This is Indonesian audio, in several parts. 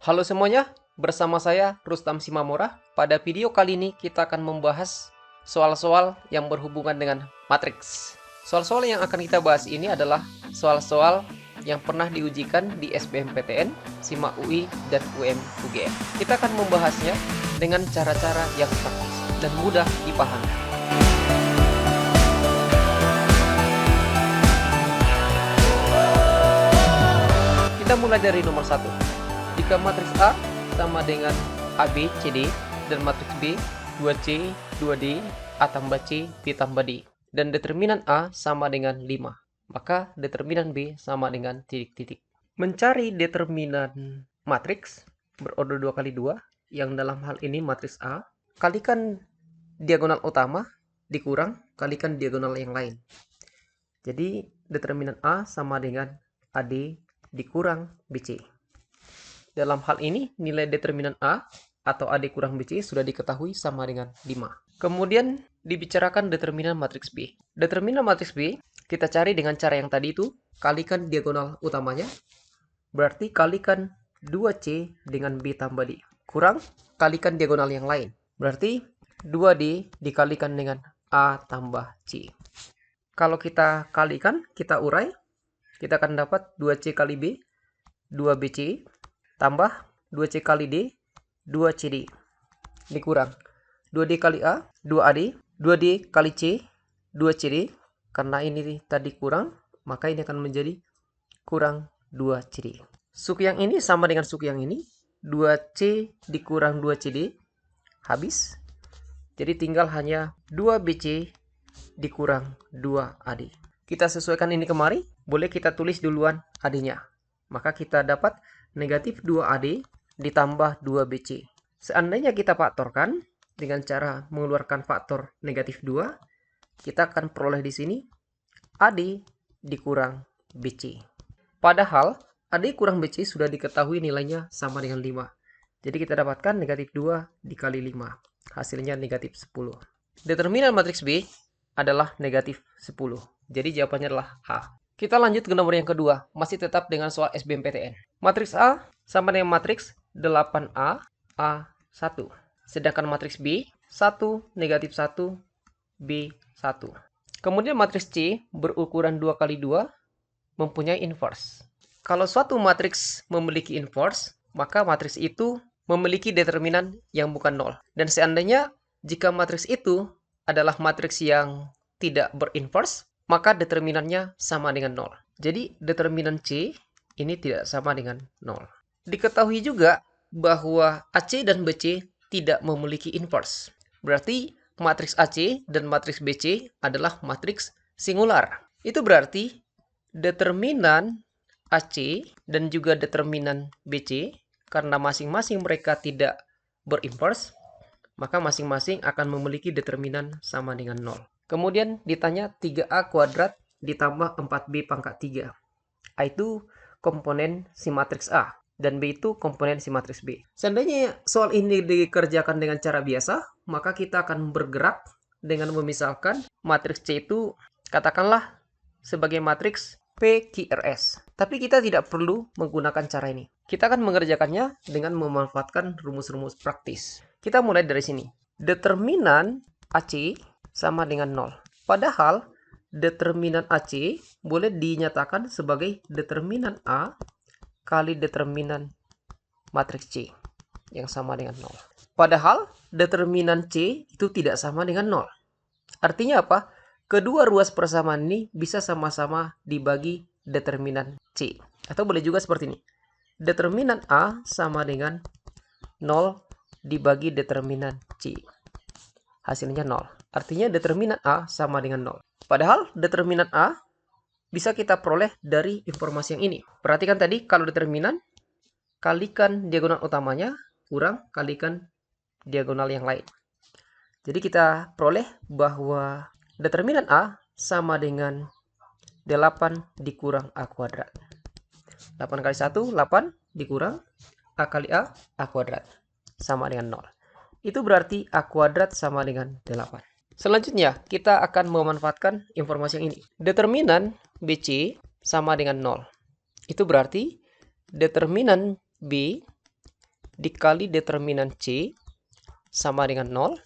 Halo semuanya, bersama saya Rustam Simamora. Pada video kali ini kita akan membahas soal-soal yang berhubungan dengan matriks. Soal-soal yang akan kita bahas ini adalah soal-soal yang pernah diujikan di SBMPTN, SIMAK UI, dan UM-UGM. Kita akan membahasnya dengan cara-cara yang praktis dan mudah dipahami. Kita mulai dari nomor 1. Jika matriks A sama dengan AB, CD, dan matriks B 2C, 2D, A tambah C, B tambah D, dan determinan A sama dengan 5, maka determinan B sama dengan titik-titik. Mencari determinan matriks berorder 2 kali 2, yang dalam hal ini matriks A, kalikan diagonal utama dikurang kalikan diagonal yang lain. Jadi determinan A sama dengan AD dikurang BC. Dalam hal ini, nilai determinan A atau AD kurang BC sudah diketahui sama dengan 5. Kemudian, dibicarakan determinan matriks B. Determinan matriks B, kita cari dengan cara yang tadi itu, kalikan diagonal utamanya, berarti kalikan 2C dengan B tambah D. Kurang, kalikan diagonal yang lain, berarti 2D dikalikan dengan A tambah C. Kalau kita kalikan, kita urai, kita akan dapat 2C kali B, 2BC, tambah 2C kali D, 2CD. Dikurang 2D kali A, 2AD, 2D kali C, 2CD. Karena ini tadi kurang, maka ini akan menjadi kurang 2CD. Suku yang ini sama dengan suku yang ini. 2C dikurang 2CD, habis. Jadi tinggal hanya 2BC dikurang 2AD. Kita sesuaikan ini kemari. Boleh kita tulis duluan AD-nya. Maka kita dapat negatif 2AD ditambah 2BC. Seandainya kita faktorkan dengan cara mengeluarkan faktor negatif 2, kita akan peroleh di sini AD dikurang BC. Padahal AD kurang BC sudah diketahui nilainya sama dengan 5. Jadi kita dapatkan negatif 2 dikali 5. Hasilnya negatif 10. Determinan matriks B adalah negatif 10. Jadi jawabannya adalah A. Kita lanjut ke nomor yang kedua, masih tetap dengan soal SBMPTN. Matriks A sama dengan matriks 8A, A1. Sedangkan matriks B, 1, negatif 1, B1. Kemudian matriks C berukuran 2 kali 2 mempunyai inverse. Kalau suatu matriks memiliki inverse, maka matriks itu memiliki determinan yang bukan 0. Dan seandainya jika matriks itu adalah matriks yang tidak berinverse, maka determinannya sama dengan 0. Jadi determinan C ini tidak sama dengan 0. Diketahui juga bahwa AC dan BC tidak memiliki inverse. Berarti matriks AC dan matriks BC adalah matriks singular. Itu berarti determinan AC dan juga determinan BC, karena masing-masing mereka tidak berinverse, maka masing-masing akan memiliki determinan sama dengan 0. Kemudian ditanya 3A kuadrat ditambah 4B pangkat 3. A itu komponen si matriks A dan B itu komponen si matriks B. Seandainya soal ini dikerjakan dengan cara biasa, maka kita akan bergerak dengan memisalkan matriks C itu katakanlah sebagai matriks PQRS. Tapi kita tidak perlu menggunakan cara ini. Kita akan mengerjakannya dengan memanfaatkan rumus-rumus praktis. Kita mulai dari sini. Determinan AC sama dengan 0. Padahal determinan AC boleh dinyatakan sebagai determinan A kali determinan matriks C yang sama dengan 0. Padahal determinan C itu tidak sama dengan 0. Artinya apa? Kedua ruas persamaan ini bisa sama-sama dibagi determinan C. Atau boleh juga seperti ini. Determinan A sama dengan 0 dibagi determinan C. Hasilnya 0. Artinya determinan A sama dengan 0. Padahal determinan A bisa kita peroleh dari informasi yang ini. Perhatikan tadi, kalau determinan, kalikan diagonal utamanya, kurang kalikan diagonal yang lain. Jadi kita peroleh bahwa determinan A sama dengan 8 dikurang A kuadrat. 8 kali 1, 8 dikurang A kali A kuadrat. Sama dengan 0. Itu berarti A kuadrat sama dengan 8. Selanjutnya, kita akan memanfaatkan informasi yang ini. Determinan BC sama dengan 0. Itu berarti determinan B dikali determinan C sama dengan 0.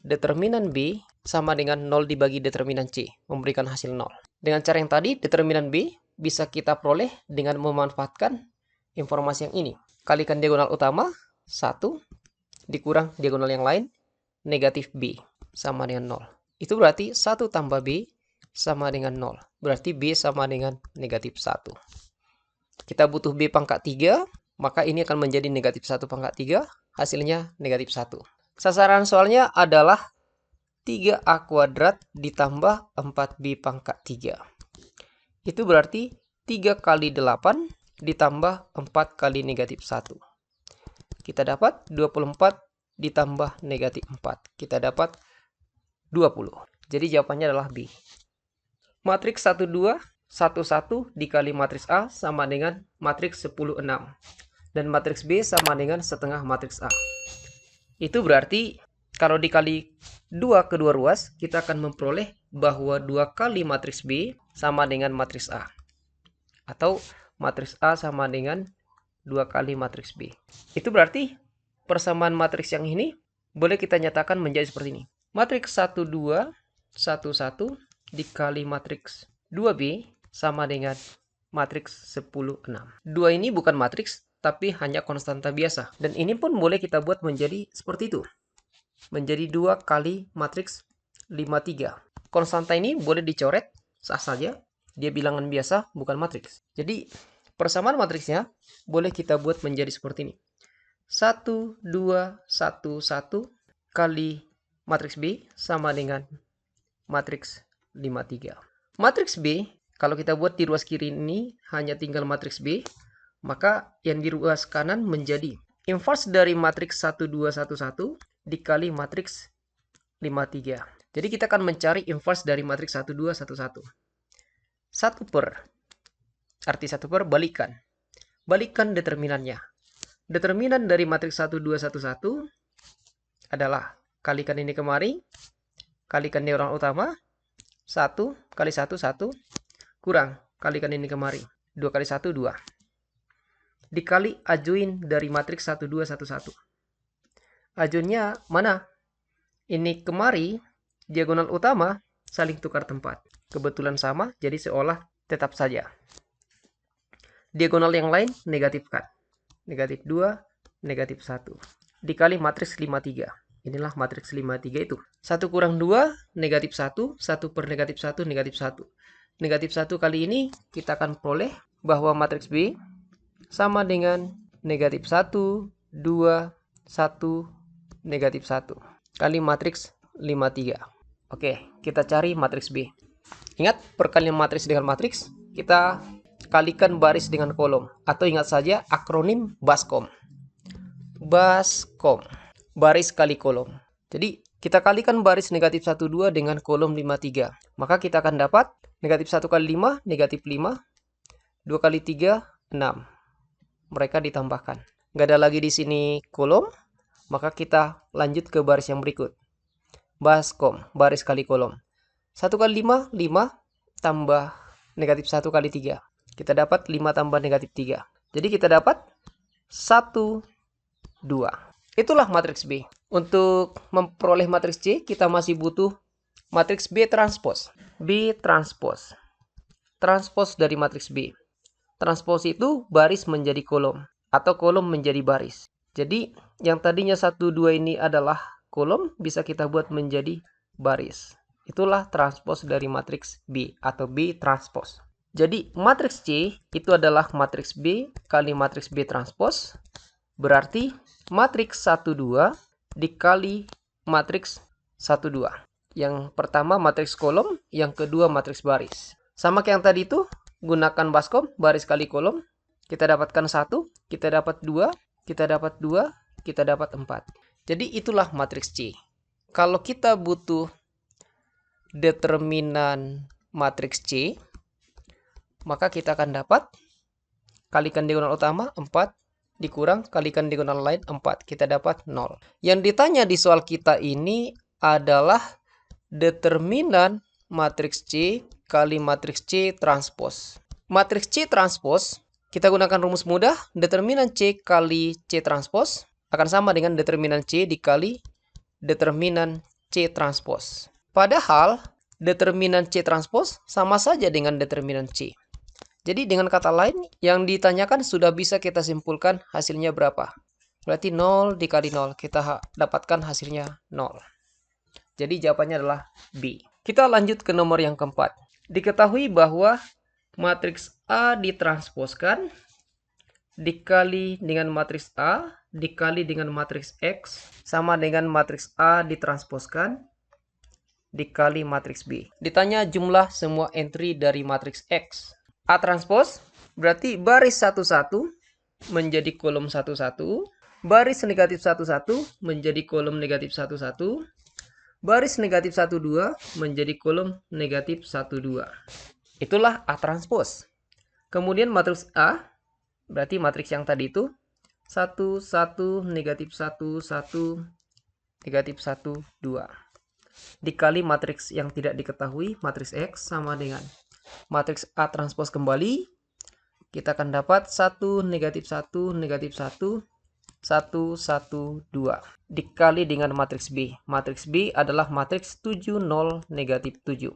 Determinan B sama dengan 0 dibagi determinan C, memberikan hasil 0. Dengan cara yang tadi, determinan B bisa kita peroleh dengan memanfaatkan informasi yang ini. Kalikan diagonal utama, 1, dikurang diagonal yang lain, negatif B, sama dengan 0. Itu berarti 1 tambah B sama dengan 0. Berarti B sama dengan negatif 1. Kita butuh B pangkat 3, maka ini akan menjadi negatif 1 pangkat 3, hasilnya negatif 1. Sasaran soalnya adalah 3A kuadrat ditambah 4B pangkat 3. Itu berarti 3 kali 8 ditambah 4 kali negatif 1. Kita dapat 24 ditambah negatif 4. Kita dapat 20. Jadi jawabannya adalah B. Matriks 1, 2, 1, 1 dikali matriks A sama dengan matriks 10, 6. Dan matriks B sama dengan setengah matriks A. Itu berarti kalau dikali 2 kedua ruas, kita akan memperoleh bahwa 2 kali matriks B sama dengan matriks A. Atau matriks A sama dengan 2 kali matriks B. Itu berarti persamaan matriks yang ini boleh kita nyatakan menjadi seperti ini. Matriks 1, 2, 1, 1 dikali matriks 2B sama dengan matriks 10, 6. 2 ini bukan matriks, tapi hanya konstanta biasa. Dan ini pun boleh kita buat menjadi seperti itu. Menjadi 2 kali matriks 5, 3. Konstanta ini boleh dicoret, sah saja. Dia bilangan biasa, bukan matriks. Jadi, persamaan matriksnya boleh kita buat menjadi seperti ini. 1, 2, 1, 1 kali matriks B sama dengan matriks 5, 3. Matriks B, kalau kita buat di ruas kiri ini hanya tinggal matriks B, maka yang di ruas kanan menjadi inverse dari matriks 1, 2, 1, 1 dikali matriks 5, 3. Jadi kita akan mencari inverse dari matriks 1, 2, 1, 1. 1 per. Arti 1 per balikan. Balikan determinannya. Determinan dari matriks 1, 2, 1, 1 adalah kalikan ini kemari, kalikan diagonal utama, 1 kali 1, 1, kurang, kalikan ini kemari, 2 kali 1, 2. Dikali adjoin dari matriks 1, 2, 1, 1. Adjoinnya mana? Ini kemari, diagonal utama, saling tukar tempat. Kebetulan sama, jadi seolah tetap saja. Diagonal yang lain, negatifkan. Negatif 2, negatif 1. Dikali matriks 5, 3. Inilah matriks 5, 3 itu. 1 kurang 2, negatif 1. 1 per negatif 1, negatif 1. Negatif 1 kali ini, kita akan peroleh bahwa matriks B sama dengan negatif 1, 2, 1, negatif 1. Kali matriks 5, 3. Oke, kita cari matriks B. Ingat, perkalian matriks dengan matriks, kita kalikan baris dengan kolom. Atau ingat saja akronim BASCOM. BASCOM. Baris kali kolom. Jadi, kita kalikan baris negatif 1, 2 dengan kolom 5, 3. Maka kita akan dapat negatif 1 kali 5, negatif 5. 2 kali 3, 6. Mereka ditambahkan. Nggak ada lagi di sini kolom, maka kita lanjut ke baris yang berikut. BASCOM, baris kali kolom. 1 kali 5, 5 tambah negatif 1 kali 3. Kita dapat 5 tambah negatif 3. Jadi kita dapat 1, 2. Itulah matriks B. Untuk memperoleh matriks C, kita masih butuh matriks B transpos. B transpos. Transpos dari matriks B. Transpos itu baris menjadi kolom. Atau kolom menjadi baris. Jadi, yang tadinya 1, 2 ini adalah kolom, bisa kita buat menjadi baris. Itulah transpos dari matriks B atau B transpos. Jadi, matriks C itu adalah matriks B kali matriks B transpos. Berarti, matriks 1, 2 dikali matriks 1, 2. Yang pertama matriks kolom, yang kedua matriks baris. Sama kayak yang tadi itu, gunakan BASCOM, baris kali kolom. Kita dapatkan 1, kita dapat 2, kita dapat 2, kita dapat 4. Jadi itulah matriks C. Kalau kita butuh determinan matriks C, maka kita akan dapat kalikan diagonal utama 4 dikurang kalikan diagonal lain 4. Kita dapat 0. Yang ditanya di soal kita ini adalah determinan matriks C kali matriks C transpos. Matriks C transpos Kita gunakan rumus mudah, determinan C kali C transpos akan sama dengan determinan C dikali determinan C transpos. Padahal, determinan C transpos sama saja dengan determinan C. Jadi dengan kata lain, yang ditanyakan sudah bisa kita simpulkan hasilnya berapa. Berarti 0 dikali 0, kita dapatkan hasilnya 0. Jadi jawabannya adalah B. Kita lanjut ke nomor yang keempat. Diketahui bahwa matriks A ditransposkan dikali dengan matriks A dikali dengan matriks X sama dengan matriks A ditransposkan dikali matriks B. Ditanya jumlah semua entry dari matriks X. A transpos berarti baris 11 menjadi kolom 11, baris negatif 11 menjadi kolom negatif 11, baris negatif 12 menjadi kolom negatif 12. Itulah A transpos. Kemudian matriks A, berarti matriks yang tadi itu 1, 1, negatif 1, 1, negatif 1, 2. Dikali matriks yang tidak diketahui, matriks X sama dengan matriks A transpos kembali. Kita akan dapat 1, negatif 1, negatif 1, 1, 1, 2. Dikali dengan matriks B. Matriks B adalah matriks 7, 0, negatif 7.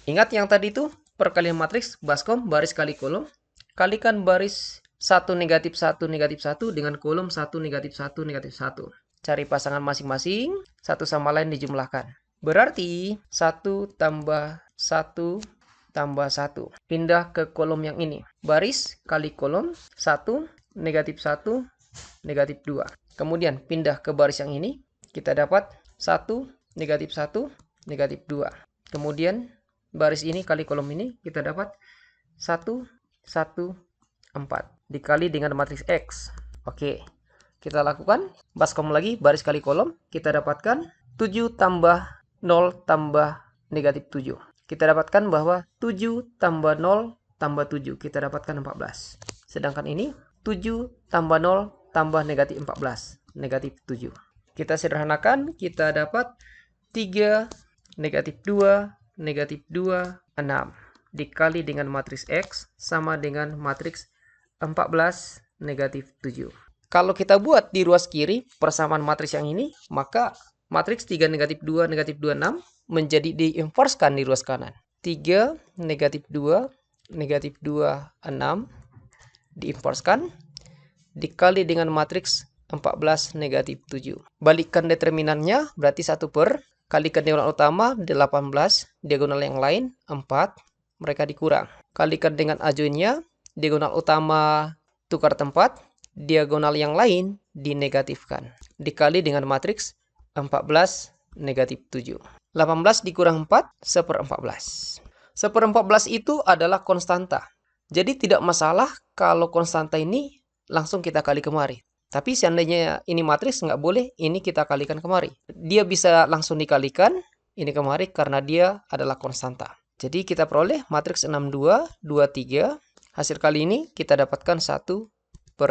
Ingat yang tadi itu perkalian matriks baskom baris kali kolom. Kalikan baris 1 negatif 1 negatif 1 dengan kolom 1 negatif 1 negatif 1. Cari pasangan masing-masing, satu sama lain dijumlahkan. Berarti 1 tambah 1 tambah 1. Pindah ke kolom yang ini. Baris kali kolom 1 negatif 1 negatif 2. Kemudian pindah ke baris yang ini. Kita dapat 1 negatif 1 negatif 2. Kemudian baris ini kali kolom ini kita dapat 1, 1, 4. Dikali dengan matriks X. Oke, kita lakukan. Baskom lagi, baris kali kolom. Kita dapatkan 7 tambah 0 tambah negatif 7. Kita dapatkan bahwa 7 tambah 0 tambah 7. Kita dapatkan 14. Sedangkan ini 7 tambah 0 tambah negatif 14. Negatif 7. Kita sederhanakan, kita dapat 3 negatif 2 negatif 2, 6. Dikali dengan matriks X sama dengan matriks 14, negatif 7. Kalau kita buat di ruas kiri persamaan matriks yang ini, maka matriks 3, negatif 2, negatif 2, 6 menjadi diinverskan di ruas kanan. 3, negatif 2, negatif 2, 6 diinverskan dikali dengan matriks 14, negatif 7. Balikkan determinannya berarti 1 per kalikan diagonal utama 18, diagonal yang lain 4, mereka dikurang. Kalikan dengan adjoinnya, diagonal utama tukar tempat, diagonal yang lain dinegatifkan. Dikali dengan matriks 14, negatif 7. 18 dikurang 4, 1/14. 1/14 itu adalah konstanta. Jadi tidak masalah kalau konstanta ini langsung kita kali kemari. Tapi seandainya ini matriks nggak boleh, ini kita kalikan kemari. Dia bisa langsung dikalikan ini kemari karena dia adalah konstanta. Jadi kita peroleh matriks 62, 23. Hasil kali ini kita dapatkan 1 per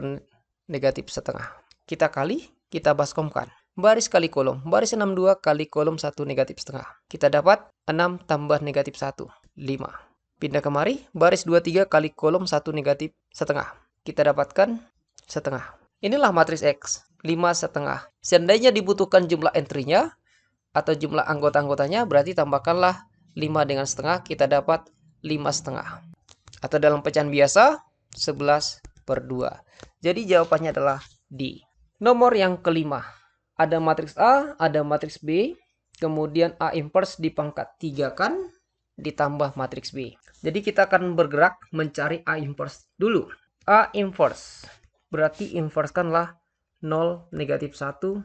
negatif setengah. Kita kali, kita baskomkan. Baris kali kolom. Baris 62 kali kolom 1 negatif setengah. Kita dapat 6 tambah negatif 1, 5. Pindah kemari, baris 23 kali kolom 1 negatif setengah. Kita dapatkan setengah. Inilah matriks X, 5,5. Seandainya dibutuhkan jumlah entry-nya atau jumlah anggota-anggotanya, berarti tambahkanlah 5 dengan setengah, kita dapat 5,5. Atau dalam pecahan biasa, 11/2. Jadi jawabannya adalah D. Nomor yang kelima. Ada matriks A, ada matriks B, kemudian A inverse dipangkat 3 kan, ditambah matriks B. Jadi kita akan bergerak mencari A inverse dulu. A inverse. Berarti inverskanlah 0, negatif 1,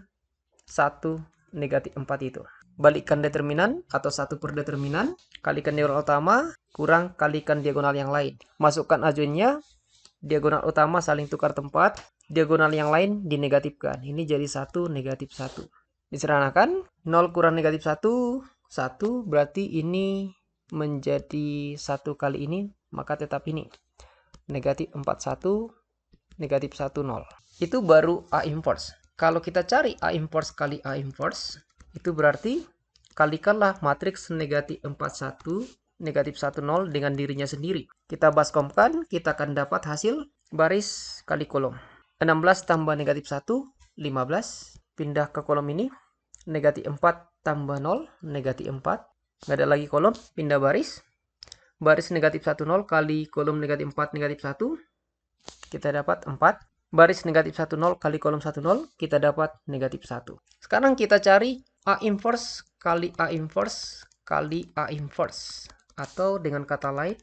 1, negatif 4 itu. Balikkan determinan atau 1 per determinan. Kalikan diagonal utama, kurang kalikan diagonal yang lain. Masukkan adjoinnya, diagonal utama saling tukar tempat. Diagonal yang lain dinegatifkan. Ini jadi 1, negatif 1. Disederhanakan, 0 kurang negatif 1, 1. Berarti ini menjadi 1 kali ini, maka tetap ini. Negatif 41, negatif 1, 0. Itu baru A inverse. Kalau kita cari A inverse kali A inverse, itu berarti kalikanlah matriks negatif 41, negatif 1, 0 dengan dirinya sendiri. Kita baskomkan, kita akan dapat hasil baris kali kolom. 16 tambah negatif 1, 15. Pindah ke kolom ini. Negatif 4 tambah 0, negatif 4. Nggak ada lagi kolom, pindah baris. Baris negatif 1, 0 kali kolom negatif 4, negatif 1. Kita dapat 4. Baris negatif 1, 0 kali kolom 1, 0. Kita dapat negatif 1. Sekarang kita cari A inverse kali A inverse kali A inverse. Atau dengan kata lain,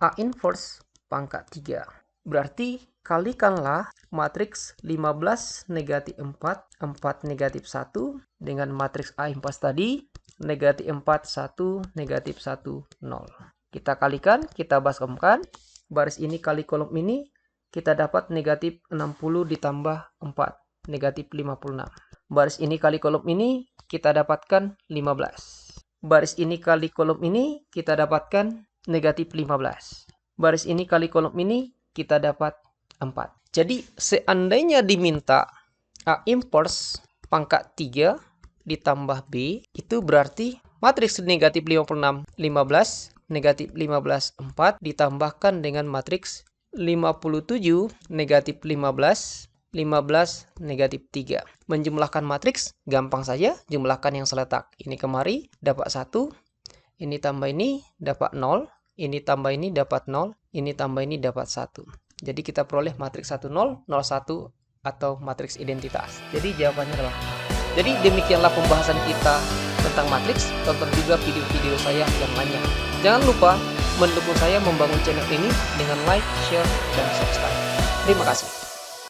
A inverse pangkat 3. Berarti kalikanlah matriks 15 negatif 4, 4 negatif 1 dengan matriks A inverse tadi, negatif 4, 1, negatif 1, 0. Kita kalikan, kita baskomkan. Baris ini kali kolom ini, kita dapat negatif 60 ditambah 4, negatif 56. Baris ini kali kolom ini, kita dapatkan 15. Baris ini kali kolom ini, kita dapatkan negatif 15. Baris ini kali kolom ini, kita dapat 4. Jadi, seandainya diminta A inverse pangkat 3 ditambah B, itu berarti matriks negatif 56, 15, negatif 15, 4 ditambahkan dengan matriks 57, negatif 15, 15, negatif 3. Menjumlahkan matriks, gampang saja. Jumlahkan yang seletak. Ini kemari, dapat 1. Ini tambah ini, dapat 0. Ini tambah ini, dapat 0. Ini tambah ini, dapat 1. Jadi kita peroleh matriks 1, 0, 0, 1, atau matriks identitas. Jadi jawabannya adalah A. Jadi demikianlah pembahasan kita tentang matriks. Tonton juga video-video saya yang lainnya. Jangan lupa mendukung saya membangun channel ini dengan like, share, dan subscribe. Terima kasih.